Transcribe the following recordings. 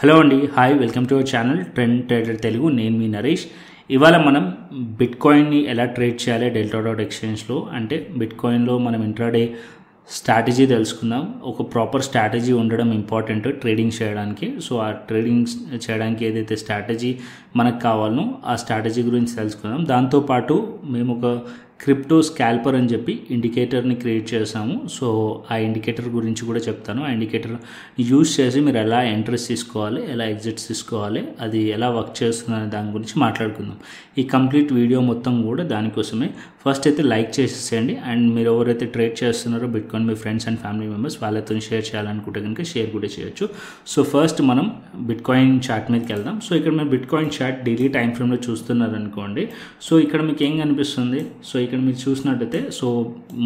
Hello అండి, hi, welcome to our channel trend trader Telugu. నేను మీ నరేష్. ఇవాళ మనం బిట్కాయిన్ని ఎలా ట్రేడ్ చేయాలి Delta.exchangeలో, అంటే బిట్కాయిన్లో మనం ఇంట్రాడే స్ట్రాటజీ తెలుసుకుందాం. ఒక ప్రాపర్ స్ట్రాటజీ ఉండడం ఇంపార్టెంట్ ట్రేడింగ్ చేయడానికి. సో ఆ ట్రేడింగ్ చేయడానికి ఏదైతే స్ట్రాటజీ మనకు కావాలనో ఆ స్ట్రాటజీ గురించి తెలుసుకుందాం. దాంతోపాటు మేము ఒక క్రిప్టో స్కాల్పర్ అని చెప్పి ఇండికేటర్ని క్రియేట్ చేసాము. సో ఆ ఇండికేటర్ గురించి కూడా చెప్తాను. ఆ ఇండికేటర్ యూజ్ చేసి మీరు ఎలా ఎంట్రీస్ తీసుకోవాలి, ఎలా ఎగ్జిట్స్ తీసుకోవాలి, అది ఎలా వర్క్ చేస్తుందనే దాని గురించి మాట్లాడుకుందాం. ఈ కంప్లీట్ వీడియో మొత్తం కూడా దానికోసమే. ఫస్ట్ అయితే లైక్ చేసేసేయండి. అండ్ మీరు ఎవరైతే ట్రేడ్ చేస్తున్నారో bitcoin me friends and family members వాళ్ళతో షేర్ చేయాలనుకుంటే కనుక షేర్ కూడా చేయొచ్చు. సో ఫస్ట్ మనం బిట్కాయిన్ చార్ట్ మీదకి వెళ్దాం. సో ఇక్కడ మీరు బిట్కాయిన్ చార్ట్ డైలీ టైం ఫ్రేమ్లో చూస్తున్నారు అనుకోండి. సో ఇక్కడ మీకు ఏం కనిపిస్తుంది? సో ఇక్కడ మీరు చూసినట్టయితే సో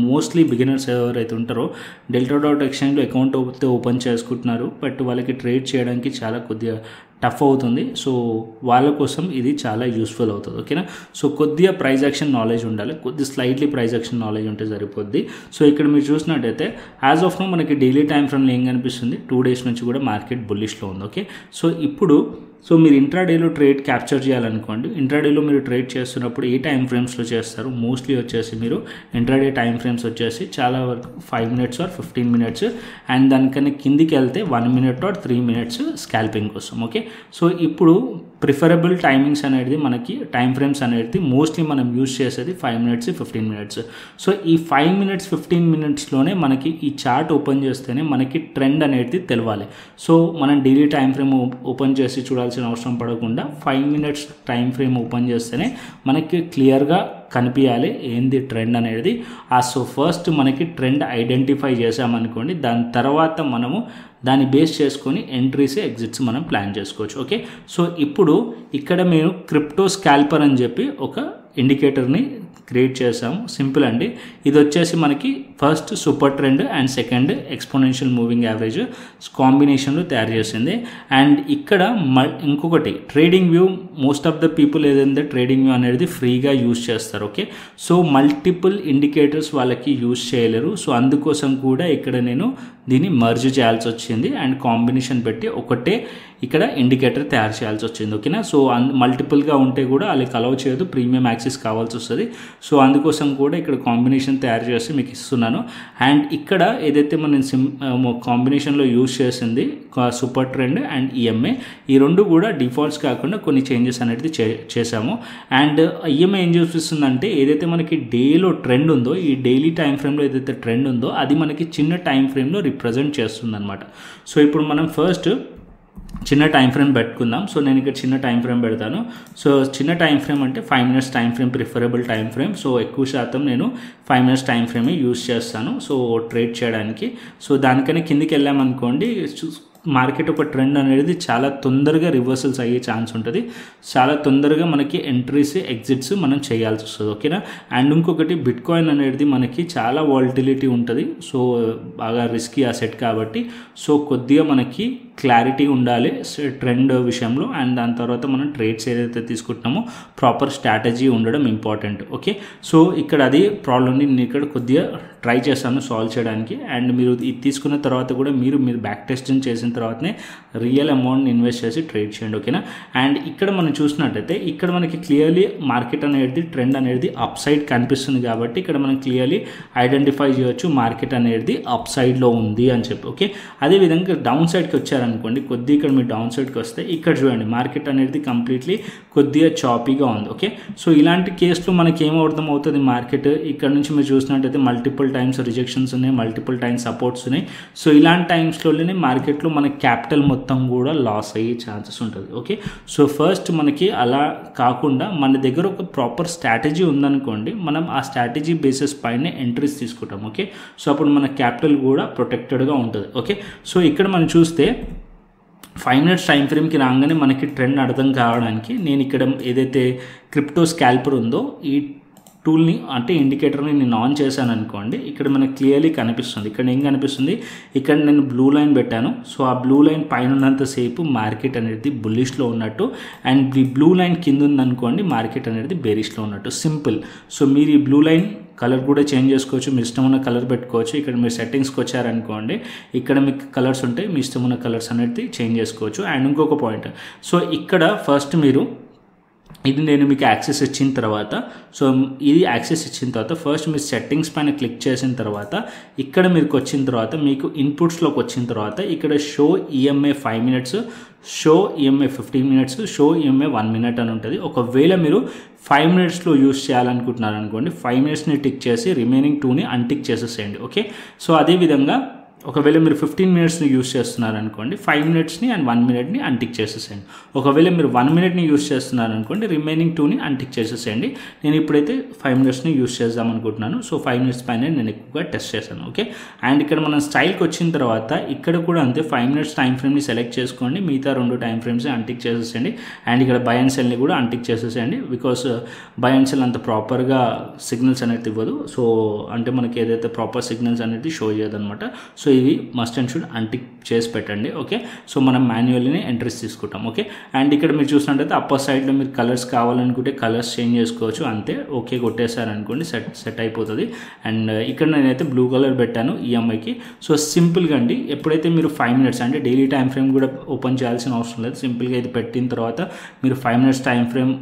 మోస్ట్లీ బిగినర్స్ ఎవరైతే ఉంటారో Delta.exchangeలో అకౌంట్ ఓపెన్ చేసుకుంటున్నారు. బట్ వాళ్ళకి ట్రేడ్ చేయడానికి చాలా కొద్దిగా టఫ్ అవుతుంది. సో వాళ్ళ కోసం ఇది చాలా యూస్ఫుల్ అవుతుంది. ఓకేనా? సో కొద్దిగా ప్రైస్ యాక్షన్ నాలెడ్జ్ ఉండాలి, కొద్దిగా స్లైట్లీ ప్రైస్ యాక్షన్ నాలెడ్జ్ ఉంటే సరిపోద్ది. సో ఇక్కడ మీరు చూసినట్టయితే యాజ్ ఆఫ్ నో మనకి డైలీ టైం ఫ్రేమ్లో ఏం కనిపిస్తుంది? 2 days నుంచి కూడా మార్కెట్ బుల్లిష్లో ఉంది. ఓకే, సో ఇప్పుడు మీరు ఇంట్రాడేలో ట్రేడ్ క్యాప్చర్ చేయాలనుకోండి. ఇంట్రాడేలో మీరు ట్రేడ్ చేస్తున్నప్పుడు ఏ టైం ఫ్రేమ్స్లో చేస్తారు? మోస్ట్లీ వచ్చేసి మీరు ఇంట్రాడే టైం ఫ్రేమ్స్ వచ్చేసి చాలా వరకు 5 minutes or 15 minutes, అండ్ దానికన్నా కిందికి వెళ్తే 1 minute or 3 minutes స్కాల్పింగ్ కోసం. ఓకే, సో ఇప్పుడు ప్రిఫరబుల్ టైమింగ్స్ అనేది మనకి టైం ఫ్రేమ్స్ అనేది మోస్ట్లీ మనం యూజ్ చేసేది 5 minutes 15 minutes. సో ఈ 5 minutes 15 minutesలోనే మనకి ఈ చార్ట్ ఓపెన్ చేస్తేనే మనకి ట్రెండ్ అనేది తెలవాలి. సో మనం డైలీ టైం ఫ్రేమ్ ఓపెన్ చేసి చూడాల్సిన అవసరం పడకుండా 5 minutes టైం ఫ్రేమ్ ఓపెన్ చేస్తేనే మనకి క్లియర్గా కనిపించాలి ఏంది ట్రెండ్ అనేది. సో ఫస్ట్ మనకి ట్రెండ్ ఐడెంటిఫై చేసామనుకోండి, దాని తర్వాత మనము దాన్ని బేస్ చేసుకొని ఎంట్రీస్ ఎగ్జిట్స్ మనం ప్లాన్ చేసుకోవచ్చు. ఓకే, సో ఇప్పుడు ఇక్కడ మేము క్రిప్టో స్కాల్పర్ అని చెప్పి ఒక ఇండికేటర్ని క్రియేట్ చేసాము. సింపుల్ అండి. ఇది వచ్చేసి మనకి first super trend and second exponential moving average కాంబినేషన్లో తయారు చేసింది. అండ్ ఇక్కడ ఇంకొకటి trading view. Most of the people ఏదైతే ట్రేడింగ్ వ్యూ అనేది ఫ్రీగా యూజ్ చేస్తారు. ఓకే, సో మల్టిపుల్ ఇండికేటర్స్ వాళ్ళకి యూజ్ చేయలేరు. సో అందుకోసం కూడా ఇక్కడ నేను దీన్ని మర్జ్ చేయాల్సి వచ్చింది అండ్ కాంబినేషన్ పెట్టి ఒకటే ఇక్కడ ఇండికేటర్ తయారు చేయాల్సి వచ్చింది. ఓకేనా? సో మల్టిపుల్గా ఉంటే కూడా వాళ్ళకి అలౌ చేయదు, ప్రీమియం యాక్సెస్ కావాల్సి వస్తుంది. సో అందుకోసం కూడా ఇక్కడ కాంబినేషన్ తయారు చేసి మీకు ఇస్తున్నాను. అండ్ ఇక్కడ ఏదైతే మనం కాంబినేషన్లో యూజ్ చేసింది సూపర్ ట్రెండ్ అండ్ ఈఎంఏ, ఈ రెండు కూడా డిఫాల్ట్స్ కాకుండా కొన్ని చేంజెస్ అనేది చేసాము. అండ్ ఈఎంఏ ఏం చూపిస్తుందంటే ఏదైతే మనకి డేలో ట్రెండ్ ఉందో, ఈ డైలీ టైం ఫ్రేమ్లో ఏదైతే ట్రెండ్ ఉందో అది మనకి చిన్న టైం ఫ్రేమ్లో రిప్రజెంట్ చేస్తుంది అనమాట. సో ఇప్పుడు మనం ఫస్ట్ చిన్న టైం ఫ్రేమ్ పెట్టుకుందాం. సో నేను ఇక్కడ చిన్న టైం ఫ్రేమ్ పెడతాను. సో చిన్న టైం ఫ్రేమ్ అంటే 5 minutes time frame preferable time frame. So ఎక్కువ శాతం నేను 5 minutes టైం ఫ్రేమే యూజ్ చేస్తాను సో ట్రేడ్ చేయడానికి. సో దానికన్నా కిందికి వెళ్ళామనుకోండి, మార్కెట్ ఒక ట్రెండ్ అనేది చాలా తొందరగా రివర్సల్స్ అయ్యే ఛాన్స్ ఉంటుంది. చాలా తొందరగా మనకి ఎంట్రీస్ ఎగ్జిట్స్ మనం చేయాల్సి వస్తుంది. ఓకేనా? అండ్ ఇంకొకటి బిట్కాయిన్ అనేది మనకి చాలా వాలటిలిటీ ఉంటుంది. సో బాగా రిస్కీ అసెట్ కాబట్టి సో కొద్దిగా మనకి క్లారిటీ ఉండాలి ట్రెండ్ విషయంలో. అండ్ దాని తర్వాత మనం ట్రేడ్స్ ఏదైతే తీసుకుంటున్నామో ప్రాపర్ స్ట్రాటజీ ఉండడం ఇంపార్టెంట్. ఓకే, సో ఇక్కడ అది ప్రాబ్లమ్ని నేను ఇక్కడ కొద్దిగా ట్రై చేస్తాను సాల్వ్ చేయడానికి. అండ్ మీరు ఇది తీసుకున్న తర్వాత కూడా మీరు బ్యాక్ టెస్టింగ్ చేసిన తర్వాతనే రియల్ అమౌంట్ని ఇన్వెస్ట్ చేసి ట్రేడ్ చేయండి. ఓకేనా? అండ్ ఇక్కడ మనం చూసినట్టయితే ఇక్కడ మనకి క్లియర్లీ మార్కెట్ అనేది ట్రెండ్ అనేది అప్ సైడ్ కనిపిస్తుంది కాబట్టి ఇక్కడ మనం క్లియర్లీ ఐడెంటిఫై చేయొచ్చు మార్కెట్ అనేది అప్ సైడ్లో ఉంది అని చెప్పి. ఓకే, అదేవిధంగా డౌన్ సైడ్కి వచ్చారనుకోండి, కొద్దిగా ఇక్కడ మీరు డౌన్ సైడ్కి వస్తే ఇక్కడ చూడండి మార్కెట్ అనేది కంప్లీట్లీ కొద్దిగా చాపీగా ఉంది. ఓకే, సో ఇలాంటి కేసులో మనకి ఏమర్థం అవుతుంది? మార్కెట్ ఇక్కడ నుంచి మీరు చూసినట్టయితే మల్టిపుల్ టైమ్స్ రిజెక్షన్స్ ఉన్నాయి, మల్టిపుల్ టైమ్స్ సపోర్ట్స్ ఉన్నాయి. సో ఇలాంటి టైమ్స్లోనే మార్కెట్లో మన క్యాపిటల్ మొత్తం కూడా లాస్ అయ్యే ఛాన్సెస్ ఉంటుంది. ఓకే, సో ఫస్ట్ మనకి అలా కాకుండా మన దగ్గర ఒక ప్రాపర్ స్ట్రాటజీ ఉందనుకోండి, మనం ఆ స్ట్రాటజీ బేసిస్ పైన ఎంట్రీస్ తీసుకుంటాం. ఓకే, సో అప్పుడు మన క్యాపిటల్ కూడా ప్రొటెక్టెడ్గా ఉంటుంది. ఓకే, సో ఇక్కడ మనం చూస్తే 5 minutes టైం ఫ్రేమ్కి రాగానే మనకి ట్రెండ్ అర్థం కావడానికి నేను ఇక్కడ ఏదైతే క్రిప్టో స్కాల్పర్ ఉందో ఈ టూల్ని అంటే ఇండికేటర్ని నేను ఆన్ చేశాను అనుకోండి, ఇక్కడ మనకు క్లియర్లీ కనిపిస్తుంది. ఇక్కడ ఏం కనిపిస్తుంది? ఇక్కడ నేను బ్లూ లైన్ పెట్టాను. సో ఆ బ్లూ లైన్ పైన ఉన్నంతసేపు మార్కెట్ అనేది బుల్లిష్లో ఉన్నట్టు, అండ్ ఈ బ్లూ లైన్ కింద ఉందనుకోండి మార్కెట్ అనేది బేరిష్లో ఉన్నట్టు. సింపుల్. సో మీరు ఈ బ్లూ లైన్ కలర్ కూడా చేంజ్ చేసుకోవచ్చు, మీ ఇష్టం ఉన్న కలర్ పెట్టుకోవచ్చు. ఇక్కడ మీరు సెట్టింగ్స్కి వచ్చారనుకోండి, ఇక్కడ మీకు కలర్స్ ఉంటాయి, మీ ఇష్టం ఉన్న కలర్స్ అనేది చేంజ్ చేసుకోవచ్చు. అండ్ ఇంకొక పాయింట్, సో ఇక్కడ ఫస్ట్ మీరు ఇది నేను మీకు యాక్సెస్ ఇచ్చిన తర్వాత, సో ఇది యాక్సెస్ ఇచ్చిన తర్వాత ఫస్ట్ మీరు సెట్టింగ్స్ పైన క్లిక్ చేసిన తర్వాత ఇక్కడ మీకు వచ్చిన తర్వాత మీకు ఇన్పుట్స్లోకి వచ్చిన తర్వాత ఇక్కడ show EMI 5 minutes, show EMI 15 minutes, show EMI 1 minute అని ఉంటుంది. ఒకవేళ మీరు 5 minutesలో యూస్ చేయాలనుకుంటున్నారు అనుకోండి, 5 minutesని టిక్ చేసి రిమైనింగ్ 2ని అన్టిక్ చేసేసేయండి. ఓకే, సో అదేవిధంగా ఒకవేళ మీరు 15 minutesని యూస్ చేస్తున్నారు అనుకోండి, 5 minutesని అండ్ 1 minuteని అన్టిక్ చేసేసేయండి. ఒకవేళ మీరు 1 minuteని యూస్ చేస్తున్నారు అనుకోండి, రిమైనింగ్ 2ని అన్టిక్ చేసేసేయండి. నేను ఇప్పుడైతే 5 minutesని యూస్ చేద్దాం అనుకుంటున్నాను. సో 5 minutes పైన నేను ఎక్కువగా టెస్ట్ చేశాను. ఓకే, అండ్ ఇక్కడ మనం స్టైల్కి వచ్చిన తర్వాత ఇక్కడ కూడా అంతే 5 minutes టైం ఫ్రేమ్ని సెలెక్ట్ చేసుకోండి, మిగతా 2 టైం ఫ్రేమ్స్ని అన్టిక్ చేసేసేయండి. అండ్ ఇక్కడ బై అండ్ సెల్ని కూడా అన్టిక్ చేసేసేయండి, బికాస్ బై అండ్ సెల్ అంత ప్రాపర్గా సిగ్నల్స్ అనేది ఇవ్వదు. సో అంటే మనకి ఏదైతే ప్రాపర్ సిగ్నల్స్ అనేది షో చేయదన్నమాట. సో ఇవి మస్ట్ అండ్ షుడ్ అన్టిక్ చేసి పెట్టండి. ఓకే, సో మనం మాన్యువల్ని ఎంట్రీస్ తీసుకుంటాం. ఓకే, అండ్ ఇక్కడ మీరు చూసినట్టయితే అప్పర్ సైడ్లో మీరు కలర్స్ కావాలనుకుంటే కలర్స్ చేంజ్ చేసుకోవచ్చు, అంతే. ఓకే కొట్టేశారనుకోండి, సెట్ అయిపోతుంది. అండ్ ఇక్కడ నేనైతే బ్లూ కలర్ పెట్టాను ఈఎంఐకి. సో సింపుల్గా అండి, ఎప్పుడైతే మీరు 5 minutes అంటే డైలీ టైం ఫ్రేమ్ కూడా ఓపెన్ చేయాల్సిన అవసరం లేదు. సింపుల్గా ఇది పెట్టిన తర్వాత మీరు 5 minutes టైం ఫ్రేమ్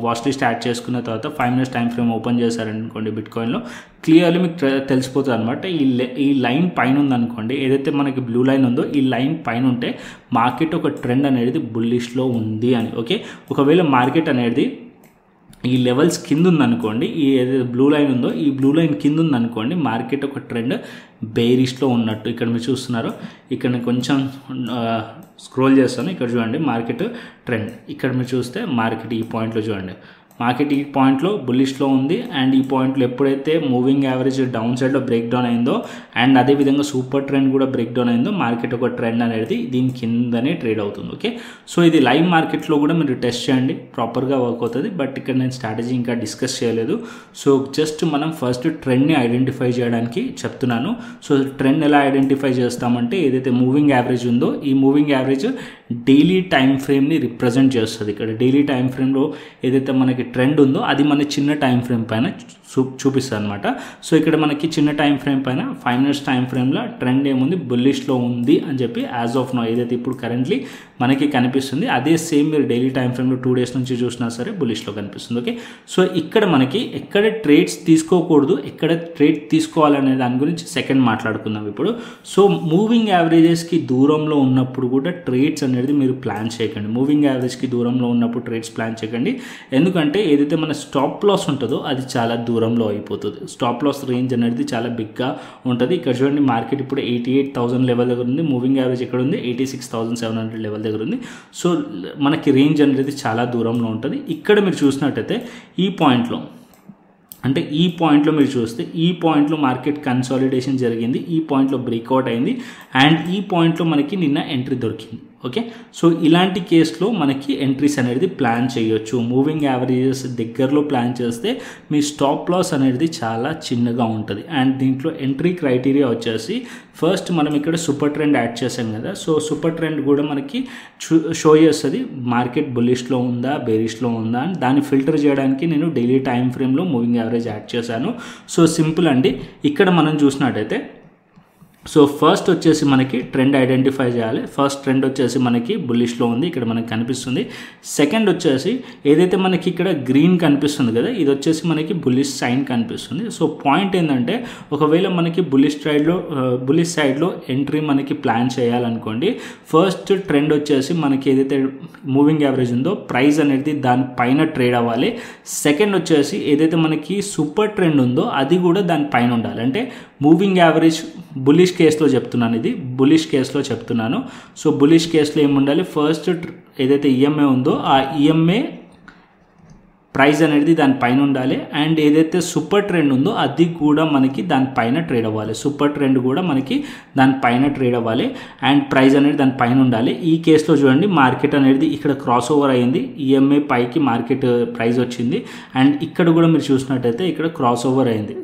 వాచ్లీ స్టార్ట్ చేసుకున్న తర్వాత 5 minutes టైం ఫ్రేమ్ ఓపెన్ చేశారనుకోండి, బిట్కాయిన్లో క్లియర్లీ మీకు తెలిసిపోతుంది అనమాట. ఈ లైన్ పైన ఉందనుకోండి, ఏదైతే మనకి బ్లూ లైన్ ఉందో ఈ లైన్ పైన ఉంటే మార్కెట్ ఒక ట్రెండ్ అనేది బుల్లిష్లో ఉంది అని. ఓకే, ఒకవేళ మార్కెట్ అనేది ఈ లెవెల్స్ కింద ఉందనుకోండి, ఈ ఏదైతే బ్లూ లైన్ ఉందో ఈ బ్లూ లైన్ కింద ఉందనుకోండి, మార్కెట్ ఒక ట్రెండ్ బేరిష్లో ఉన్నట్టు. ఇక్కడ మీరు చూస్తున్నారు, ఇక్కడ నేను కొంచెం స్క్రోల్ చేస్తాను, ఇక్కడ చూడండి మార్కెట్ ట్రెండ్. ఇక్కడ మీరు చూస్తే మార్కెట్ ఈ పాయింట్లో చూడండి, మార్కెట్ ఈ పాయింట్లో బుల్లిష్లో ఉంది. అండ్ ఈ పాయింట్లో ఎప్పుడైతే మూవింగ్ యావరేజ్ డౌన్ సైడ్లో బ్రేక్ డౌన్ అయిందో అండ్ అదేవిధంగా సూపర్ ట్రెండ్ కూడా బ్రేక్ డౌన్ అయిందో, మార్కెట్ ఒక ట్రెండ్ అనేది దీని కిందనే ట్రేడ్ అవుతుంది. ఓకే, సో ఇది లైవ్ మార్కెట్లో కూడా మీరు టెస్ట్ చేయండి, ప్రాపర్గా వర్క్ అవుతుంది. బట్ ఇక్కడ నేను స్ట్రాటజీ ఇంకా డిస్కస్ చేయలేదు. సో జస్ట్ మనం ఫస్ట్ ట్రెండ్ని ఐడెంటిఫై చేయడానికి చెప్తున్నాను. సో ట్రెండ్ ఎలా ఐడెంటిఫై చేస్తామంటే, ఏదైతే మూవింగ్ యావరేజ్ ఉందో ఈ మూవింగ్ యావరేజ్ డైలీ టైం ఫ్రేమ్ని రిప్రజెంట్ చేస్తుంది. ఇక్కడ డైలీ టైం ఫ్రేమ్లో ఏదైతే మనకి ట్రెండ్ ఉందో అది మన చిన్న టైం ఫ్రేమ్ పైన చూపిస్తుంది అనమాట. సో ఇక్కడ మనకి చిన్న టైం ఫ్రేమ్ పైన 5 minutes టైం ఫ్రేమ్లో ట్రెండ్ ఏముంది, బుల్లిష్లో ఉంది అని చెప్పి యాజ్ ఆఫ్ నో ఏదైతే ఇప్పుడు కరెంట్లీ మనకి కనిపిస్తుంది, అదే సేమ్ మీరు డైలీ టైం ఫ్రేమ్లో 2 days నుంచి చూసినా సరే బుల్లిష్లో కనిపిస్తుంది. ఓకే, సో ఇక్కడ మనకి ఎక్కడ ట్రేడ్స్ తీసుకోకూడదు, ఎక్కడ ట్రేడ్ తీసుకోవాలనే దాని గురించి సెకండ్ మాట్లాడుకుందాం ఇప్పుడు. సో మూవింగ్ యావరేజెస్కి దూరంలో ఉన్నప్పుడు కూడా ట్రేడ్స్ అనేది మీరు ప్లాన్ చేయకండి. మూవింగ్ యావరేజ్కి దూరంలో ఉన్నప్పుడు ట్రేడ్స్ ప్లాన్ చేయకండి, ఎందుకంటే ఏదైతే మన స్టాప్ లాస్ ఉంటుందో అది చాలా దూరంలో అయిపోతుంది. స్టాప్ లాస్ రేంజ్ అనేది చాలా బిగ్గా ఉంటుంది. ఇక్కడ చూడండి మార్కెట్ ఇప్పుడు 88,000 లెవెల్ దగ్గర ఉంది, మూవింగ్ యావరేజ్ ఎక్కడ ఉంది 86,700 లెవెల్ దగ్గర ఉంది. సో మనకి రేంజ్ అనేది చాలా దూరంలో ఉంటుంది. ఇక్కడ మీరు చూసినట్టయితే ఈ పాయింట్లో మీరు చూస్తే ఈ పాయింట్లో మార్కెట్ కన్సాలిడేషన్ జరిగింది, ఈ పాయింట్లో బ్రేక్అవుట్ అయింది అండ్ ఈ పాయింట్లో మనకి నిన్న ఎంట్రీ దొరికింది. ఓకే, సో ఇలాంటి కేసులో మనకి ఎంట్రీస్ అనేది ప్లాన్ చేయొచ్చు. మూవింగ్ యావరేజెస్ దగ్గరలో ప్లాన్ చేస్తే మీ స్టాప్ లాస్ అనేది చాలా చిన్నగా ఉంటుంది. అండ్ దీంట్లో ఎంట్రీ క్రైటీరియా వచ్చేసి ఫస్ట్ మనం ఇక్కడ సూపర్ ట్రెండ్ యాడ్ చేసాం కదా, సో సూపర్ ట్రెండ్ కూడా మనకి షో చేస్తుంది మార్కెట్ బుల్లిష్లో ఉందా బేరిష్లో ఉందా అని. దాన్ని ఫిల్టర్ చేయడానికి నేను డైలీ టైం ఫ్రేమ్లో మూవింగ్ యావరేజ్ యాడ్ చేశాను. సో సింపుల్ అండి, ఇక్కడ మనం చూసినట్టయితే సో ఫస్ట్ వచ్చేసి మనకి ట్రెండ్ ఐడెంటిఫై చేయాలి. ఫస్ట్ ట్రెండ్ వచ్చేసి మనకి బుల్లిష్లో ఉంది, ఇక్కడ మనకి కనిపిస్తుంది. సెకండ్ వచ్చేసి ఏదైతే మనకి ఇక్కడ గ్రీన్ కనిపిస్తుంది కదా, ఇది వచ్చేసి మనకి బుల్లిష్ సైన్ కనిపిస్తుంది. సో పాయింట్ ఏంటంటే, ఒకవేళ మనకి బుల్లిష్ సైడ్లో ఎంట్రీ మనకి ప్లాన్ చేయాలనుకోండి, ఫస్ట్ ట్రెండ్ వచ్చేసి మనకి ఏదైతే మూవింగ్ యావరేజ్ ఉందో ప్రైస్ అనేది దానిపైన ట్రేడ్ అవ్వాలి. సెకండ్ వచ్చేసి ఏదైతే మనకి సూపర్ ట్రెండ్ ఉందో అది కూడా దానిపైన ఉండాలి. అంటే మూవింగ్ యావరేజ్ బుల్లిష్ కేసులో చెప్తున్నాను, ఇది బుల్లిష్ కేసులో చెప్తున్నాను. సో బుల్లిష్ కేసులో ఏముండాలి, ఫస్ట్ ఏదైతే ఈఎంఐ ఉందో ఆ ఈఎంఐ ప్రైస్ అనేది దానిపైన ఉండాలి. అండ్ ఏదైతే సూపర్ ట్రెండ్ ఉందో అది కూడా మనకి దానిపైన ట్రేడ్ అవ్వాలి. సూపర్ ట్రెండ్ కూడా మనకి దానిపైన ట్రేడ్ అవ్వాలి అండ్ ప్రైస్ అనేది దానిపైన ఉండాలి. ఈ కేసులో చూడండి మార్కెట్ అనేది ఇక్కడ క్రాస్ ఓవర్ అయ్యింది, ఈఎంఐ పైకి మార్కెట్ ప్రైస్ వచ్చింది అండ్ ఇక్కడ కూడా మీరు చూసినట్టయితే ఇక్కడ క్రాస్ ఓవర్ అయింది,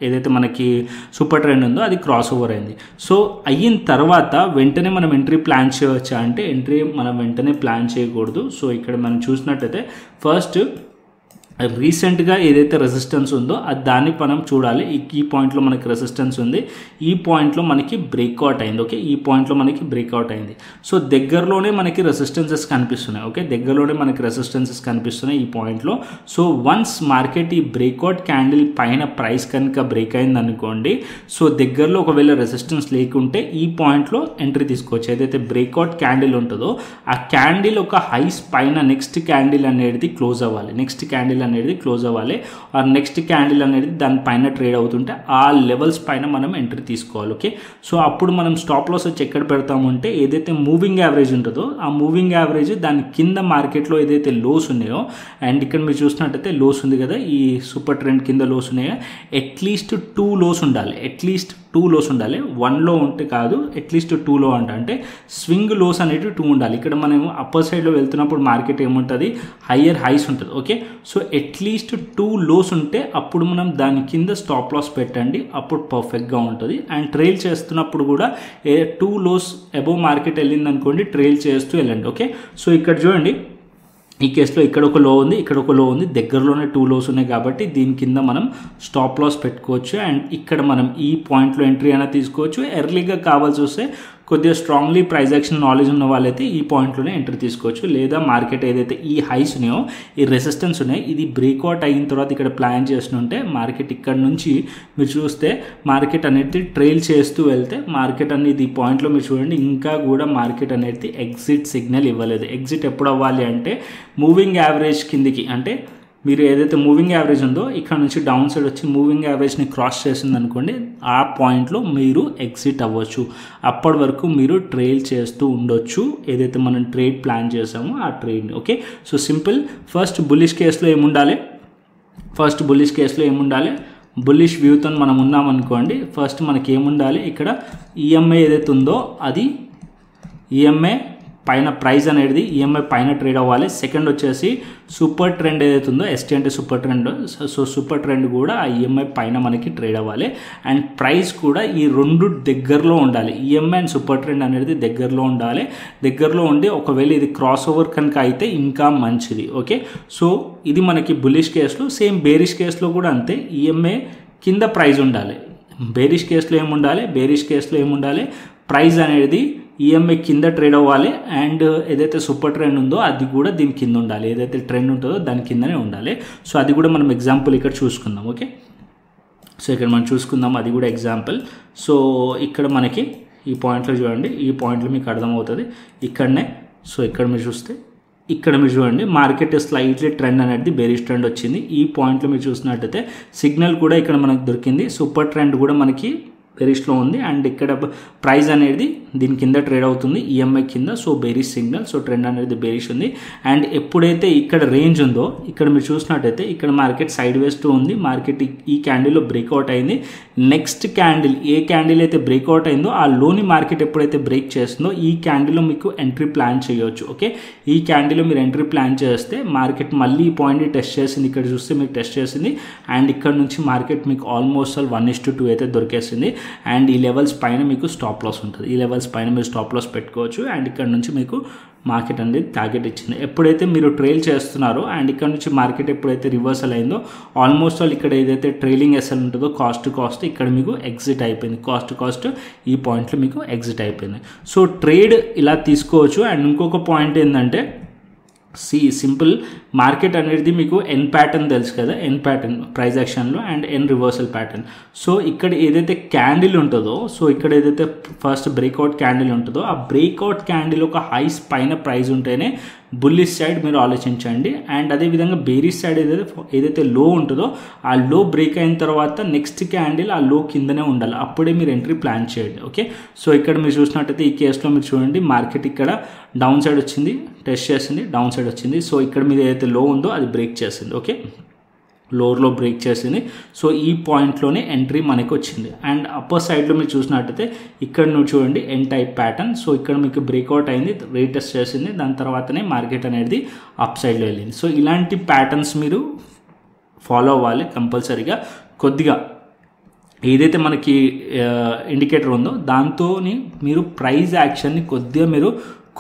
ఏదైతే మనకి సూపర్ ట్రెండ్ ఉందో అది క్రాస్ ఓవర్ అయింది. సో అయిన తర్వాత వెంటనే మనం ఎంట్రీ ప్లాన్ చేయవచ్చా అంటే, ఎంట్రీ మనం వెంటనే ప్లాన్ చేయకూడదు. సో ఇక్కడ మనం చూసినట్టయితే ఫస్ట్ రీసెంట్గా ఏదైతే రెసిస్టెన్స్ ఉందో అది దాన్ని మనం చూడాలి. ఈ పాయింట్లో మనకి రెసిస్టెన్స్ ఉంది, ఈ పాయింట్లో మనకి బ్రేక్అవుట్ అయింది. ఓకే, ఈ పాయింట్లో మనకి బ్రేక్అవుట్ అయింది. సో దగ్గరలోనే మనకి రెసిస్టెన్సెస్ కనిపిస్తున్నాయి. ఓకే, దగ్గరలోనే మనకి రెసిస్టెన్సెస్ కనిపిస్తున్నాయి ఈ పాయింట్లో. సో వన్స్ మార్కెట్ ఈ బ్రేక్అవుట్ క్యాండిల్ పైన ప్రైస్ కనుక బ్రేక్ అయింది అనుకోండి, సో దగ్గరలో ఒకవేళ రెసిస్టెన్స్ లేకుంటే ఈ పాయింట్లో ఎంట్రీ తీసుకోవచ్చు. ఏదైతే బ్రేక్అవుట్ క్యాండిల్ ఉంటుందో ఆ క్యాండిల్ ఒక హైస్ పైన నెక్స్ట్ క్యాండిల్ అనేది క్లోజ్ అవ్వాలి, నెక్స్ట్ క్యాండిల్ అనేది క్లోజ్ అవ్వాలి, ఆ నెక్స్ట్ క్యాండిల్ అనేది దానిపైన ట్రేడ్ అవుతుంటే ఆ లెవెల్స్ పైన మనం ఎంట్రీ తీసుకోవాలి. ఓకే, సో అప్పుడు మనం స్టాప్ లాస్ వచ్చి ఎక్కడ పెడతామంటే ఏదైతే మూవింగ్ యావరేజ్ ఉంటుందో ఆ మూవింగ్ యావరేజ్ దాని కింద మార్కెట్లో ఏదైతే లోస్ ఉన్నాయో, అండ్ ఇక్కడ మీరు చూసినట్టయితే లోస్ ఉంది కదా, ఈ సూపర్ ట్రెండ్ కింద లోస్ ఉన్నాయో, అట్లీస్ట్ 2 లోస్ ఉండాలి, అట్లీస్ట్ 2 లోస్ ఉండాలి. 1లో ఉంటే కాదు, అట్లీస్ట్ 2లో అంటే స్వింగ్ లోస్ అనేవి 2 ఉండాలి. ఇక్కడ మనం అప్పర్ సైడ్లో వెళ్తున్నప్పుడు మార్కెట్ ఏముంటుంది, హయ్యర్ హైస్ ఉంటుంది. ఓకే, సో అట్లీస్ట్ 2 లోస్ ఉంటే అప్పుడు మనం దాని కింద స్టాప్ లాస్ పెట్టండి, అప్పుడు పర్ఫెక్ట్గా ఉంటుంది. అండ్ ట్రైల్ చేస్తున్నప్పుడు కూడా 2 లోస్ అబోవ్ మార్కెట్ వెళ్ళింది అనుకోండి, ట్రైల్ చేస్తూ వెళ్ళండి. ఓకే, సో ఇక్కడ చూడండి, ఈ కేసులో ఇక్కడ ఒక లో ఉంది, ఇక్కడ ఒక లో ఉంది, దగ్గరలోనే 2 లోస్ ఉన్నాయి కాబట్టి దీని కింద మనం స్టాప్ లాస్ పెట్టుకోవచ్చు. అండ్ ఇక్కడ మనం ఈ పాయింట్లో ఎంట్రీ అయినా తీసుకోవచ్చు. ఎర్లీగా కావాల్సి వస్తే కొద్దిగా స్ట్రాంగ్లీ ప్రైస్ యాక్షన్ నాలెడ్జ్ ఉన్న వాళ్ళైతే ఈ పాయింట్లోనే ఎంట్రీ తీసుకోవచ్చు. లేదా మార్కెట్ ఏదైతే ఈ హైస్ ఉన్నాయో, ఈ రెసిస్టెన్స్ ఉన్నాయి, ఇది బ్రేక్అవుట్ అయిన తర్వాత ఇక్కడ ప్లాన్ చేస్తుంటే మార్కెట్ ఇక్కడ నుంచి మీరు చూస్తే మార్కెట్ అనేది ట్రైల్ చేస్తూ వెళ్తే మార్కెట్ అనేది ఈ పాయింట్లో మీరు చూడండి ఇంకా కూడా మార్కెట్ అనేది ఎగ్జిట్ సిగ్నల్ ఇవ్వలేదు. ఎగ్జిట్ ఎప్పుడు అవ్వాలి అంటే మూవింగ్ యావరేజ్ కిందికి, అంటే మీరు ఏదైతే మూవింగ్ యావరేజ్ ఉందో ఇక్కడ నుంచి డౌన్ సైడ్ వచ్చి మూవింగ్ యావరేజ్ని క్రాస్ చేసింది అనుకోండి, ఆ పాయింట్లో మీరు ఎగ్జిట్ అవ్వచ్చు. అప్పటి వరకు మీరు ట్రేడ్ చేస్తూ ఉండొచ్చు ఏదైతే మనం ట్రేడ్ ప్లాన్ చేసామో ఆ ట్రేడ్ని. Okay, so simple. First bullish కేసులో ఏముండాలి, బుల్లిష్ వ్యూతో మనం ఉన్నామనుకోండి, ఫస్ట్ మనకి ఏముండాలి, ఇక్కడ ఈఎంఐ ఏదైతే ఉందో అది ఈఎంఐ పైన ప్రైస్ అనేది ఈఎంఐ పైన ట్రేడ్ అవ్వాలి. సెకండ్ వచ్చేసి సూపర్ ట్రెండ్ ఏదైతే ఉందో, ఎస్టీ అంటే super trend, so super trend కూడా ఆ ఈఎంఐ పైన మనకి ట్రేడ్ అవ్వాలి. అండ్ ప్రైస్ కూడా ఈ రెండు దగ్గరలో ఉండాలి, ఈఎంఐ అండ్ సూపర్ ట్రెండ్ అనేది దగ్గరలో ఉండాలి. దగ్గరలో ఉండి ఒకవేళ ఇది క్రాస్ ఓవర్ కనుక అయితే ఇంకా మంచిది. ఓకే, సో ఇది మనకి బుల్లిష్ కేసులో. సేమ్ బేరిష్ కేసులో కూడా అంతే, ఈఎంఐ కింద ప్రైస్ ఉండాలి. బేరిష్ కేసులో ఏముండాలి, ప్రైస్ అనేది ఈఎంఐ కింద ట్రేడ్ అవ్వాలి. అండ్ ఏదైతే సూపర్ ట్రెండ్ ఉందో అది కూడా దీని కింద ఉండాలి, ఏదైతే ట్రెండ్ ఉంటుందో దాని కిందనే ఉండాలి. సో అది కూడా మనం ఎగ్జాంపుల్ ఇక్కడ చూసుకుందాం. ఓకే, సో ఇక్కడ మనం చూసుకుందాం, అది కూడా ఎగ్జాంపుల్. సో ఇక్కడ మనకి ఈ పాయింట్లో చూడండి, ఈ పాయింట్లో మీకు అర్థమవుతుంది ఇక్కడనే. సో ఇక్కడ మీరు చూస్తే ఇక్కడ మీరు చూడండి మార్కెట్ స్లైట్లీ ట్రెండ్ అనేది బేరిష్ ట్రెండ్ వచ్చింది. ఈ పాయింట్లో మీరు చూసినట్టయితే సిగ్నల్ కూడా ఇక్కడ మనకు దొరికింది, సూపర్ ట్రెండ్ కూడా మనకి బేరిష్లో ఉంది. అండ్ ఇక్కడ ప్రైస్ అనేది దీని కింద ట్రేడ్ అవుతుంది ఈఎంఐ కింద, so bearish signal, so trend అనేది బేరిష్ ఉంది. అండ్ ఎప్పుడైతే ఇక్కడ రేంజ్ ఉందో ఇక్కడ మీరు చూసినట్టయితే ఇక్కడ మార్కెట్ సైడ్ వేస్తూ ఉంది, మార్కెట్ ఈ క్యాండిల్లో బ్రేక్అవుట్ అయింది. నెక్స్ట్ క్యాండిల్ ఏ క్యాండిల్ అయితే బ్రేక్అవుట్ అయిందో ఆ లోని మార్కెట్ ఎప్పుడైతే బ్రేక్ చేస్తుందో ఈ క్యాండిల్లో మీకు ఎంట్రీ ప్లాన్ చేయవచ్చు. ఓకే, ఈ క్యాండిల్లో మీరు ఎంట్రీ ప్లాన్ చేస్తే మార్కెట్ మళ్ళీ ఈ పాయింట్ని టెస్ట్ చేసింది, ఇక్కడ చూస్తే మీకు టెస్ట్ చేసింది. అండ్ ఇక్కడ నుంచి మార్కెట్ మీకు ఆల్మోస్ట్ 1:2 అయితే దొరికేసింది. అండ్ ఈ లెవెల్స్ పైన మీకు స్టాప్ లాస్ ఉంటుంది, ఈ లెవెల్స్ పైన మీరు స్టాప్ లాస్ పెట్టుకోవచ్చు. అండ్ ఇక్కడ నుంచి మీకు మార్కెట్ అనేది టార్గెట్ ఇచ్చింది. ఎప్పుడైతే మీరు ట్రైల్ చేస్తున్నారో అండ్ ఇక్కడ నుంచి మార్కెట్ ఎప్పుడైతే రివర్సల్ అయిందో ఆల్మోస్ట్ ఆల్ ఇక్కడ ఏదైతే ట్రైలింగ్ ఎస్ఎల్ ఉంటుందో కాస్ట్ ఇక్కడ మీకు ఎగ్జిట్ అయిపోయింది, కాస్ట్ ఈ పాయింట్లో మీకు ఎగ్జిట్ అయిపోయింది. సో ట్రేడ్ ఇలా తీసుకోవచ్చు. అండ్ ఇంకొక పాయింట్ ఏంటంటే సింపుల్, మార్కెట్ అనేది మీకు ఎన్ ప్యాటర్న్ తెలుసు కదా, ఎన్ ప్యాటర్న్ ప్రైస్ యాక్షన్లో and N reversal pattern. So ఇక్కడ ఏదైతే క్యాండిల్ ఉంటుందో, సో ఇక్కడ ఏదైతే ఫస్ట్ బ్రేక్అవుట్ క్యాండిల్ ఉంటుందో ఆ బ్రేక్అవుట్ క్యాండిల్ ఒక హైస్ పైన ప్రైస్ ఉంటేనే బుల్లిష్ సైడ్ మీరు ఆలోచించండి. అండ్ అదేవిధంగా బేరిష్ సైడ్ ఏదైతే లో ఉంటుందో ఆ లో బ్రేక్ అయిన తర్వాత నెక్స్ట్ క్యాండిల్ ఆ లో కిందనే ఉండాలి, అప్పుడే మీరు ఎంట్రీ ప్లాన్ చేయండి. ఓకే, సో ఇక్కడ మీరు చూసినట్టయితే ఈ కేసులో మీరు చూడండి మార్కెట్ ఇక్కడ డౌన్ సైడ్ వచ్చింది, టెస్ట్ చేసింది, డౌన్ సైడ్ వచ్చింది. సో ఇక్కడ మీద ఏదైతే లో ఉందో అది బ్రేక్ చేసింది. ఓకే, లోవర్లో బ్రేక్ చేసింది. సో ఈ పాయింట్లోనే ఎంట్రీ మనకి వచ్చింది. అండ్ అప్పర్ సైడ్లో మీరు చూసినట్టయితే ఇక్కడ నువ్వు చూడండి ఎన్ టైప్ ప్యాటర్న్. సో ఇక్కడ మీకు బ్రేక్అవుట్ అయింది, రీటెస్ట్ చేసింది, దాని తర్వాతనే మార్కెట్ అనేది అప్ సైడ్లో వెళ్ళింది. సో ఇలాంటి ప్యాటర్న్స్ మీరు ఫాలో అవ్వాలి కంపల్సరీగా. కొద్దిగా ఏదైతే మనకి ఇండికేటర్ ఉందో దాంతో మీరు ప్రైస్ యాక్షన్ని కొద్దిగా మీరు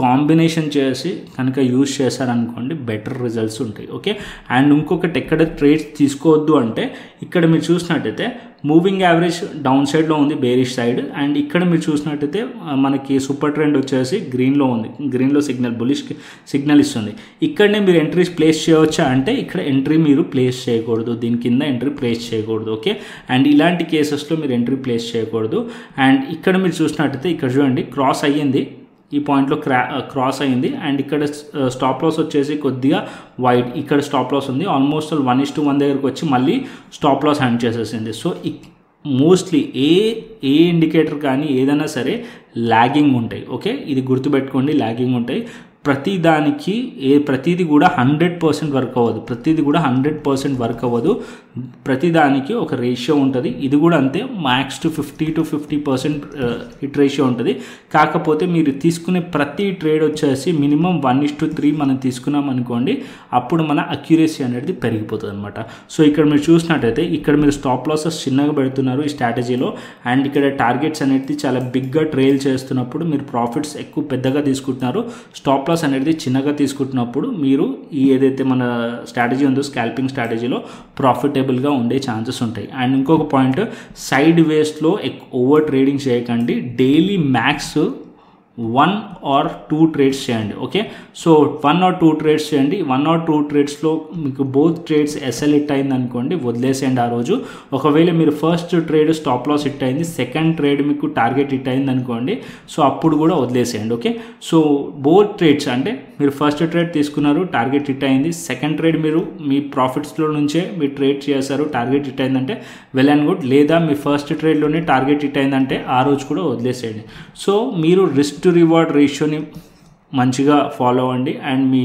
కాంబినేషన్ చేసి కనుక యూజ్ చేశారనుకోండి బెటర్ రిజల్ట్స్ ఉంటాయి. ఓకే, అండ్ ఇంకొకటి ఎక్కడ ట్రేడ్స్ తీసుకోవద్దు అంటే ఇక్కడ మీరు చూసినట్టయితే మూవింగ్ యావరేజ్ డౌన్ సైడ్లో ఉంది, బేరిష్ సైడ్. అండ్ ఇక్కడ మీరు చూసినట్టయితే మనకి సూపర్ ట్రెండ్ వచ్చేసి గ్రీన్లో ఉంది, గ్రీన్లో సిగ్నల్ బులిష్ సిగ్నల్ ఇస్తుంది. ఇక్కడనే మీరు ఎంట్రీస్ ప్లేస్ చేయవచ్చా అంటే ఇక్కడ ఎంట్రీ మీరు ప్లేస్ చేయకూడదు, దీని కింద ఎంట్రీ ప్లేస్ చేయకూడదు. ఓకే, అండ్ ఇలాంటి కేసెస్లో మీరు ఎంట్రీ ప్లేస్ చేయకూడదు. అండ్ ఇక్కడ మీరు చూసినట్టయితే ఇక్కడ చూడండి క్రాస్ అయ్యింది, ఈ పాయింట్లో క్రాస్ అయ్యింది. అండ్ ఇక్కడ స్టాప్ లాస్ వచ్చేసి కొద్దిగా వైడ్, ఇక్కడ స్టాప్ లాస్ ఉంది, ఆల్మోస్ట్ 1:1 దగ్గరకు వచ్చి మళ్ళీ స్టాప్ లాస్ హ్యాండ్ చేసేసింది. సో మోస్ట్లీ ఏ ఇండికేటర్ కానీ ఏదైనా సరే లాగింగ్ ఉంటాయి. ఓకే, ఇది గుర్తుపెట్టుకోండి, లాగింగ్ ఉంటాయి. ప్రతిదీ కూడా 100% వర్క్ అవ్వదు, ప్రతిదీ కూడా 100% వర్క్ అవ్వదు. ప్రతిదానికి ఒక రేషియో ఉంటుంది, ఇది కూడా అంతే, మ్యాక్స్ టు 50% హిట్ రేషియో ఉంటుంది. కాకపోతే మీరు తీసుకునే ప్రతి ట్రేడ్ వచ్చేసి మినిమం 1:3 మనం తీసుకున్నాం అనుకోండి, అప్పుడు మన అక్యురసీ అనేది పెరిగిపోతుంది అనమాట. సో ఇక్కడ మీరు చూసినట్టయితే ఇక్కడ మీరు స్టాప్ లాసెస్ చిన్నగా పెడుతున్నారు ఈ స్ట్రాటజీలో. అండ్ ఇక్కడ టార్గెట్స్ అనేది చాలా బిగ్గా ట్రేల్ చేస్తున్నప్పుడు మీరు ప్రాఫిట్స్ ఎక్కువ పెద్దగా తీసుకుంటున్నారు, స్టాప్ లాస్ అనేది చిన్నగా తీసుకుంటున్నప్పుడు మీరు ఈ ఏదైతే మన స్ట్రాటజీ ఉందో స్కాల్పింగ్ స్ట్రాటజీలో ప్రాఫిటబుల్గా ఉండే ఛాన్సెస్ ఉంటాయి. అండ్ ఇంకొక పాయింట్, సైడ్ వేస్లో ఓవర్ ట్రేడింగ్ చేయకండి, డైలీ మ్యాక్స్ 1 or 2 ట్రేడ్స్ చేయండి. ఓకే, సో 1 or 2 ట్రేడ్స్ చేయండి. 1 or 2 ట్రేడ్స్లో మీకు బోత్ ట్రేడ్స్ ఎస్ఎల్ హిట్ అయింది అనుకోండి, వదిలేసేయండి ఆ రోజు. ఒకవేళ మీరు first trade stop loss hit అయింది, సెకండ్ ట్రేడ్ మీకు టార్గెట్ హిట్ అయింది అనుకోండి, సో అప్పుడు కూడా వదిలేసేయండి. ఓకే, సో బోత్ ట్రేడ్స్ అంటే మీరు ఫస్ట్ ట్రేడ్ తీసుకున్నారు, టార్గెట్ హిట్ అయింది, సెకండ్ ట్రేడ్ మీరు మీ ప్రాఫిట్స్లో నుంచే మీరు ట్రేడ్ చేశారు, టార్గెట్ హిట్ అయిందంటే వెల్ అండ్ గుడ్. లేదా మీ ఫస్ట్ ట్రేడ్లోనే టార్గెట్ హిట్ అయిందంటే ఆ రోజు కూడా వదిలేసేయండి. సో మీరు రిస్క్ టు రివార్డ్ రేషియోని మంచిగా ఫాలో అవ్వండి, అండ్ మీ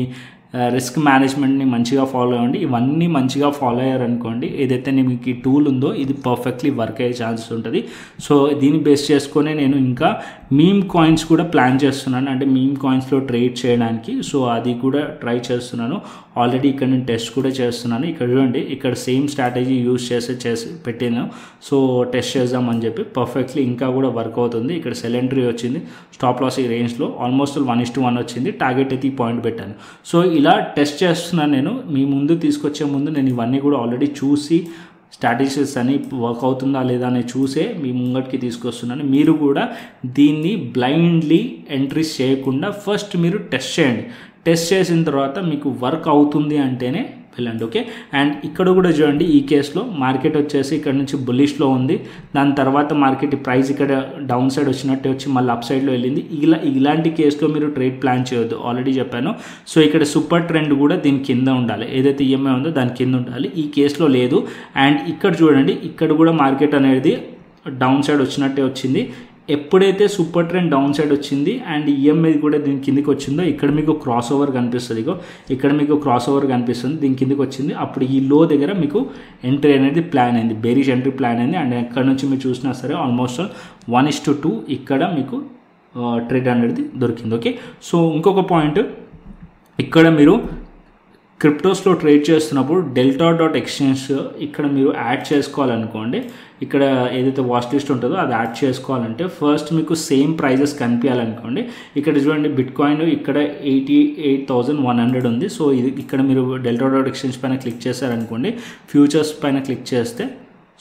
రిస్క్ మేనేజ్మెంట్ని మంచిగా ఫాలో అవ్వండి. ఇవన్నీ మంచిగా ఫాలో అయ్యారనుకోండి, ఏదైతే మీకు ఈ టూల్ ఉందో ఇది పర్ఫెక్ట్లీ వర్క్ అయ్యే ఛాన్సెస్ ఉంటుంది. సో దీన్ని బేస్ చేసుకొని నేను ఇంకా మీమ్ కాయిన్స్ కూడా ప్లాన్ చేస్తున్నాను, అంటే మీమ్ కాయిన్స్లో ట్రేడ్ చేయడానికి. సో అది కూడా ట్రై చేస్తున్నాను, ఆల్రెడీ ఇక్కడ నేను టెస్ట్ కూడా చేస్తున్నాను. ఇక్కడ చూడండి, ఇక్కడ సేమ్ స్ట్రాటజీ యూజ్ చేసి పెట్టాను. సో టెస్ట్ చేద్దామని చెప్పి పర్ఫెక్ట్లీ ఇంకా కూడా వర్క్ అవుతుంది. ఇక్కడ సెల్ ఎంట్రీ వచ్చింది, స్టాప్ లాస్ ఈ రేంజ్లో ఆల్మోస్ట్ 1:1 వచ్చింది, టార్గెట్ అయితే ఈ పాయింట్ పెట్టాను. సో ఇలా టెస్ట్ చేస్తున్నాను నేను. మీ ముందు తీసుకొచ్చే ముందు నేను ఇవన్నీ కూడా ఆల్రెడీ చూసి స్ట్రాటజీస్ అని వర్క్ అవుతుందా లేదా అని చూసే మీ ముంగటికి తీసుకొస్తున్నాను. మీరు కూడా దీన్ని బ్లైండ్లీ ఎంట్రీస్ చేయకుండా ఫస్ట్ మీరు టెస్ట్ చేయండి. టెస్ట్ చేసిన తర్వాత మీకు వర్క్ అవుతుంది అంటేనే వెళ్ళండి. ఓకే, అండ్ ఇక్కడ కూడా చూడండి, ఈ కేసులో మార్కెట్ వచ్చేసి ఇక్కడ నుంచి బుల్లిష్లో ఉంది, దాని తర్వాత మార్కెట్ ప్రైస్ ఇక్కడ డౌన్ సైడ్ వచ్చినట్టే వచ్చి మళ్ళీ అప్ సైడ్లో వెళ్ళింది. ఇలాంటి కేసులో మీరు ట్రేడ్ ప్లాన్ చేయొద్దు, ఆల్రెడీ చెప్పాను. సో ఇక్కడ సూపర్ ట్రెండ్ కూడా దీని కింద ఉండాలి, ఏదైతే ఈఎంఐ ఉందో దాని కింద ఉండాలి, ఈ కేసులో లేదు. అండ్ ఇక్కడ చూడండి, ఇక్కడ కూడా మార్కెట్ అనేది డౌన్ సైడ్ వచ్చినట్టే వచ్చింది. ఎప్పుడైతే సూపర్ ట్రెండ్ డౌన్ సైడ్ వచ్చింది అండ్ ఈఎంఐ కూడా దీని కిందికి వచ్చిందో, ఇక్కడ మీకు క్రాస్ ఓవర్ కనిపిస్తుంది, ఇక్కడ మీకు క్రాస్ ఓవర్ కనిపిస్తుంది, దీని కిందికి వచ్చింది. అప్పుడు ఈ లో దగ్గర మీకు ఎంట్రీ అనేది ప్లాన్ అయింది, బేరిష్ ఎంట్రీ ప్లాన్ అయింది. అండ్ ఎక్కడ నుంచి మీరు చూసినా సరే ఆల్మోస్ట్ 1:2 ఇక్కడ మీకు ట్రేడ్ అనేది దొరికింది. ఓకే, సో ఇంకొక పాయింట్, ఇక్కడ మీరు క్రిప్టోస్లో ట్రేడ్ చేస్తున్నప్పుడు delta.exchange ఇక్కడ మీరు యాడ్ చేసుకోవాలనుకోండి, ఇక్కడ ఏదైతే వాచ్ లిస్ట్ ఉంటుందో అది యాడ్ చేసుకోవాలంటే ఫస్ట్ మీకు సేమ్ ప్రైజెస్ కనిపించాలనుకోండి. ఇక్కడ చూడండి, బిట్ కాయిన్ ఇక్కడ 88,100 ఉంది. సో ఇది ఇక్కడ మీరు delta.exchange పైన క్లిక్ చేశారనుకోండి, ఫ్యూచర్స్ పైన క్లిక్ చేస్తే,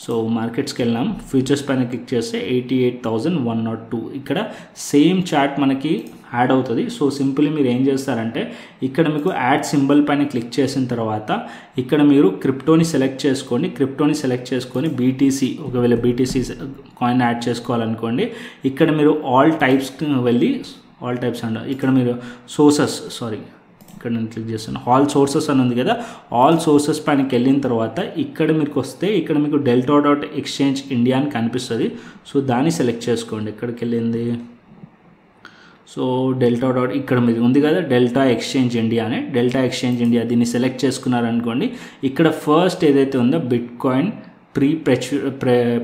సో మార్కెట్స్కి వెళ్ళాం, ఫ్యూచర్స్ పైన క్లిక్ చేస్తే 88,102 ఇక్కడ సేమ్ చార్ట్ మనకి యాడ్ అవుతుంది. సో సింపుల్లీ మీరు ఏం చేస్తారంటే, ఇక్కడ మీకు యాడ్ సింబల్ పైన క్లిక్ చేసిన తర్వాత ఇక్కడ మీరు క్రిప్టోని సెలెక్ట్ చేసుకోండి. క్రిప్టోని సెలెక్ట్ చేసుకొని బీటీసీ, ఒకవేళ బీటీసీ కాయిన్ యాడ్ చేసుకోవాలనుకోండి, ఇక్కడ మీరు ఆల్ టైప్స్కి వెళ్ళి, ఆల్ టైప్స్ అండ్ ఇక్కడ మీరు ఇక్కడ నేను క్లిక్ చేస్తాను, ఆల్ సోర్సెస్ అని ఉంది కదా, ఆల్ సోర్సెస్ పైనకి వెళ్ళిన తర్వాత ఇక్కడ మీకు వస్తే ఇక్కడ మీకు delta.exchange India అని కనిపిస్తుంది. సో దాన్ని సెలెక్ట్ చేసుకోండి. ఎక్కడికి వెళ్ళింది, సో ఇక్కడ మీద ఉంది కదా డెల్టా ఎక్స్చేంజ్ ఇండియా అని, డెల్టా ఎక్స్చేంజ్ ఇండియా దీన్ని సెలెక్ట్ చేసుకున్నారనుకోండి, ఇక్కడ ఫస్ట్ ఏదైతే ఉందో బిట్ కాయిన్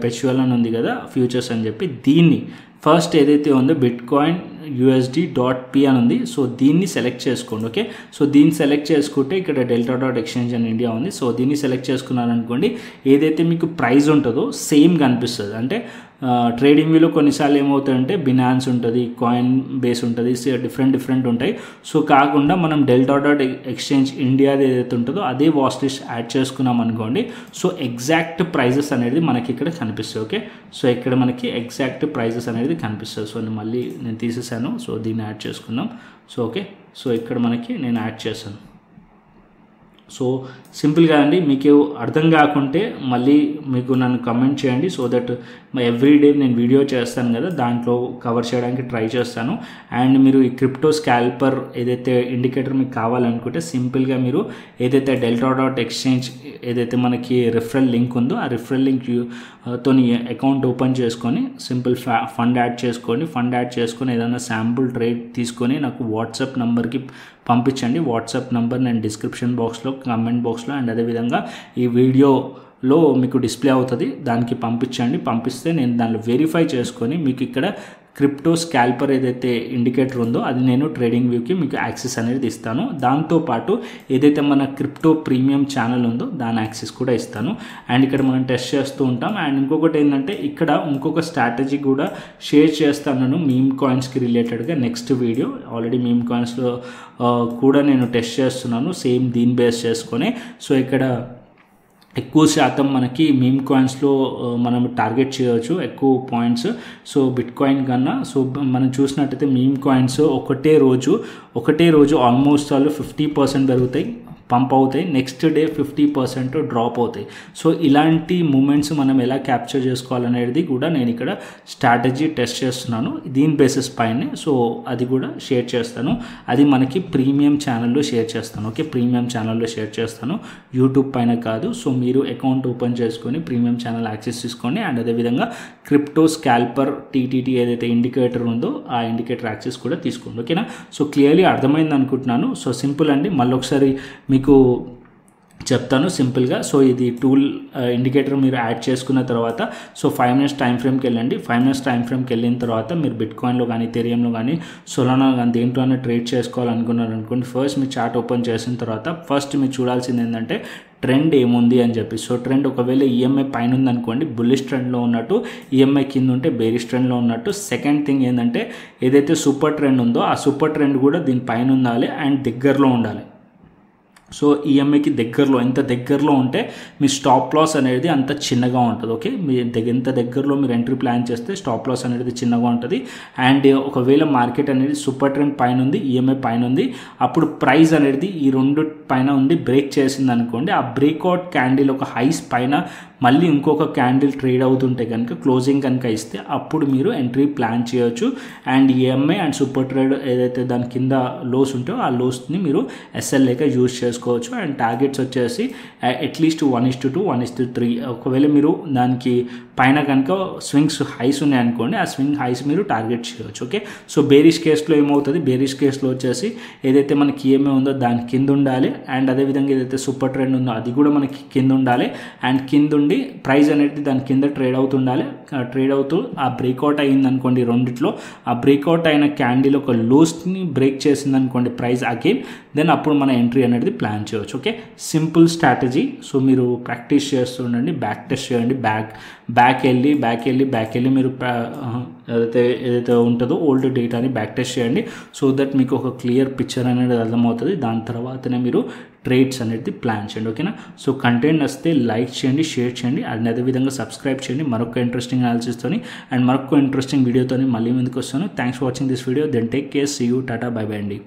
పెర్చువల్ అని ఉంది కదా ఫ్యూచర్స్ అని చెప్పి, దీన్ని ఫస్ట్ ఏదైతే ఉందో బిట్ కాయిన్ USD.P అని ఉంది. సో దీన్ని సెలెక్ట్ చేసుకోండి. ఓకే, సో దీన్ని సెలెక్ట్ చేసుకుంటే ఇక్కడ delta.exchange అని ఇండియా ఉంది. సో దీన్ని సెలెక్ట్ చేసుకున్నారనుకోండి, ఏదైతే మీకు ప్రైస్ ఉంటుందో సేమ్ కనిపిస్తుంది. అంటే ట్రేడింగ్ వ్యూలో కొన్నిసార్లు ఏమవుతాయంటే బినాన్స్ ఉంటుంది, కాయిన్ బేస్ ఉంటుంది, డిఫరెంట్ ఉంటాయి. సో కాకుండా మనం Delta.exchange ఇండియాది ఏదైతే ఉంటుందో అదే వాచ్ లిస్ట్ యాడ్ చేసుకున్నాం అనుకోండి. సో ఎగ్జాక్ట్ ప్రైజెస్ అనేది మనకి ఇక్కడ కనిపిస్తాయి. ఓకే, సో ఇక్కడ మనకి ఎగ్జాక్ట్ ప్రైజెస్ అనేది కనిపిస్తుంది. సో మళ్ళీ నేను తీసేసాను. సో దీన్ని యాడ్ చేసుకుందాం. సో ఓకే, సో ఇక్కడ మనకి నేను యాడ్ చేశాను. సో సింపుల్గా అండి, మీకు అర్థం కాకుంటే మళ్ళీ మీకు నన్ను కమెంట్ చేయండి. సో దట్ ఎవ్రీడే నేను వీడియో చేస్తాను కదా, దాంట్లో కవర్ చేయడానికి ట్రై చేస్తాను. అండ్ మీరు ఈ క్రిప్టో స్కాల్పర్ ఏదైతే ఇండికేటర్ మీకు కావాలనుకుంటే సింపుల్గా మీరు ఏదైతే Delta.exchange ఏదైతే మనకి రిఫరల్ లింక్ ఉందో ఆ రిఫరల్ లింక్ తోని అకౌంట్ ఓపెన్ చేసుకొని సింపుల్ ఫండ్ యాడ్ చేసుకొని ఏదైనా శాంపుల్ ట్రేడ్ తీసుకొని నాకు వాట్సాప్ నెంబర్కి పంపించండి. వాట్సాప్ నెంబర్ నేను డిస్క్రిప్షన్ బాక్స్లో, కామెంట్ బాక్స్లో అండ్ అదేవిధంగా ఈ వీడియోలో మీకు డిస్ప్లే అవుతుంది, దానికి పంపిస్తే నేను దానిలో వెరిఫై చేసుకొని మీకు ఇక్కడ క్రిప్టో స్కాల్పర్ ఏదైతే ఇండికేటర్ ఉందో అది నేను ట్రేడింగ్ వ్యూకి మీకు యాక్సెస్ అనేది ఇస్తాను. దాంతోపాటు ఏదైతే మన క్రిప్టో ప్రీమియం ఛానల్ ఉందో దాని యాక్సెస్ కూడా ఇస్తాను. అండ్ ఇక్కడ మనం టెస్ట్ చేస్తూ ఉంటాం. అండ్ ఇంకొకటి ఏంటంటే ఇక్కడ ఇంకొక స్ట్రాటజీ కూడా షేర్ చేస్తాను మీమ్ కాయిన్స్కి రిలేటెడ్గా నెక్స్ట్ వీడియో. ఆల్రెడీ మీమ్ కాయిన్స్లో కూడా నేను టెస్ట్ చేస్తున్నాను సేమ్ దీని బేస్ చేసుకొని. సో ఇక్కడ ఎక్కువ శాతం మనకి మీమ్ కాయిన్స్లో మనం టార్గెట్ చేయవచ్చు ఎక్కువ పాయింట్స్. సో బిట్ కాయిన్ కన్నా సో మనం చూసినట్టయితే మీమ్ కాయిన్స్ ఒకటే రోజు ఆల్మోస్ట్ ఆల్ 50% పెరుగుతాయి, పంప్ అవుతాయి, నెక్స్ట్ డే 50% డ్రాప్ అవుతాయి. సో ఇలాంటి మూమెంట్స్ మనం ఎలా క్యాప్చర్ చేసుకోవాలనేది కూడా నేను ఇక్కడ స్ట్రాటజీ టెస్ట్ చేస్తున్నాను దీని బేసిస్ పైనే. సో అది కూడా షేర్ చేస్తాను, అది మనకి ప్రీమియం ఛానల్లో షేర్ చేస్తాను. ఓకే, ప్రీమియం ఛానల్లో షేర్ చేస్తాను, యూట్యూబ్ పైన కాదు. సో మీరు అకౌంట్ ఓపెన్ చేసుకొని ప్రీమియం ఛానల్ యాక్సెస్ తీసుకోండి. అండ్ అదేవిధంగా క్రిప్టో స్కాల్పర్ TTT ఏదైతే ఇండికేటర్ ఉందో ఆ ఇండికేటర్ యాక్సెస్ కూడా తీసుకోండి. ఓకేనా, సో క్లియర్లీ అర్థమైంది అనుకుంటున్నాను. సో సింపుల్ అండి, మళ్ళీ ఒకసారి మీకు చెప్తాను సింపుల్గా. సో ఇది టూల్ ఇండికేటర్ మీరు యాడ్ చేసుకున్న తర్వాత సో 5 minutes టైం ఫ్రేమ్కి వెళ్ళండి. 5 minutes టైం ఫ్రేమ్కి వెళ్ళిన తర్వాత మీరు బిట్ కాయిన్లో కానీ, ఎథీరియంలో కానీ, సోలానా కానీ దేంట్లోనే ట్రేడ్ చేసుకోవాలనుకున్నారు అనుకోండి. ఫస్ట్ మీ చార్ట్ ఓపెన్ చేసిన తర్వాత ఫస్ట్ మీరు చూడాల్సింది ఏంటంటే ట్రెండ్ ఏముంది అని చెప్పి. సో ట్రెండ్ ఒకవేళ EMA పైన ఉందనుకోండి బుల్లిష్ ట్రెండ్లో ఉన్నట్టు, EMA కింద ఉంటే బేరిష్ ట్రెండ్లో ఉన్నట్టు. సెకండ్ థింగ్ ఏంటంటే ఏదైతే సూపర్ ట్రెండ్ ఉందో ఆ సూపర్ ట్రెండ్ కూడా దీని పైన ఉండాలి అండ్ దగ్గరలో ఉండాలి. సో EMAకి దగ్గరలో, ఎంత దగ్గరలో ఉంటే మీ స్టాప్ లాస్ అనేది అంత చిన్నగా ఉంటుంది. ఓకే, మీ ఎంత దగ్గరలో మీరు ఎంట్రీ ప్లాన్ చేస్తే స్టాప్ లాస్ అనేది చిన్నగా ఉంటుంది. అండ్ ఒకవేళ మార్కెట్ అనేది సూపర్ ట్రెండ్ పైన ఉంది, EMA పైన ఉంది, అప్పుడు ప్రైస్ అనేది ఈ రెండు పైన ఉండి బ్రేక్ చేసింది అనుకోండి, ఆ బ్రేక్అవుట్ క్యాండిల్ ఒక హైస్ పైన మళ్ళీ ఇంకొక క్యాండిల్ ట్రేడ్ అవుతుంటే కనుక క్లోజింగ్ కనుక ఇస్తే అప్పుడు మీరు ఎంట్రీ ప్లాన్ చేయొచ్చు. And EMA and super trade ఏదైతే దాని కింద లోస్ ఉంటో ఆ లోస్ని మీరు SLAగా యూజ్ చేసుకోవచ్చు. అండ్ టార్గెట్స్ వచ్చేసి అట్లీస్ట్ 1:2, 1:3. ఒకవేళ మీరు దానికి పైన కనుక స్వింగ్స్ హైస్ ఉన్నాయనుకోండి, ఆ స్వింగ్ హైస్ మీరు టార్గెట్ చేయవచ్చు. ఓకే, సో బేరిష్ కేసులో ఏమవుతుంది, బేరిష్ కేసులో వచ్చేసి ఏదైతే మనకి EMA ఉందో దాని కింద ఉండాలి. అండ్ అదేవిధంగా ఏదైతే సూపర్ ట్రెండ్ ఉందో అది కూడా మనకి కింద ఉండాలి. అండ్ కింద ఉండి ప్రైస్ అనేది దాని కింద ట్రేడ్ అవుతుండాలి. ట్రేడ్ అవుతూ ఆ బ్రేక్అవుట్ అయ్యింది అనుకోండి రెండిట్లో, ఆ బ్రేక్అవుట్ అయిన క్యాండిల్ ఒక లోస్ని బ్రేక్ చేసింది అనుకోండి ప్రైస్ అగైన్, దెన్ అప్పుడు మన ఎంట్రీ అనేది ప్లాన్ చేయవచ్చు. Okay, simple strategy. సో మీరు ప్రాక్టీస్ చేస్తూ ఉండండి, బ్యాక్ టెస్ట్ చేయండి, బ్యాక్ వెళ్ళి మీరు ఏదైతే ఉంటుందో ఓల్డ్ డేటాని బ్యాక్ టెస్ట్ చేయండి. సో దట్ మీకు ఒక క్లియర్ పిక్చర్ అనేది అర్థమవుతుంది. దాని తర్వాతనే మీరు ట్రేడ్స్ అనేది ప్లాన్ చేయండి. ఓకేనా, సో కంటెంట్ వస్తే లైక్ చేయండి, షేర్ చేయండి, అండ్ అదేవిధంగా సబ్స్క్రైబ్ చేయండి మరొక ఇంట్రెస్టింగ్ అనాలిసిస్తోని అండ్ మరొక ఇంట్రెస్టింగ్ వీడియోతోని మళ్ళీ ముందుకు వస్తాను. Thanks for watching this video. Then take care, see you, టాటా, బై బై అండి.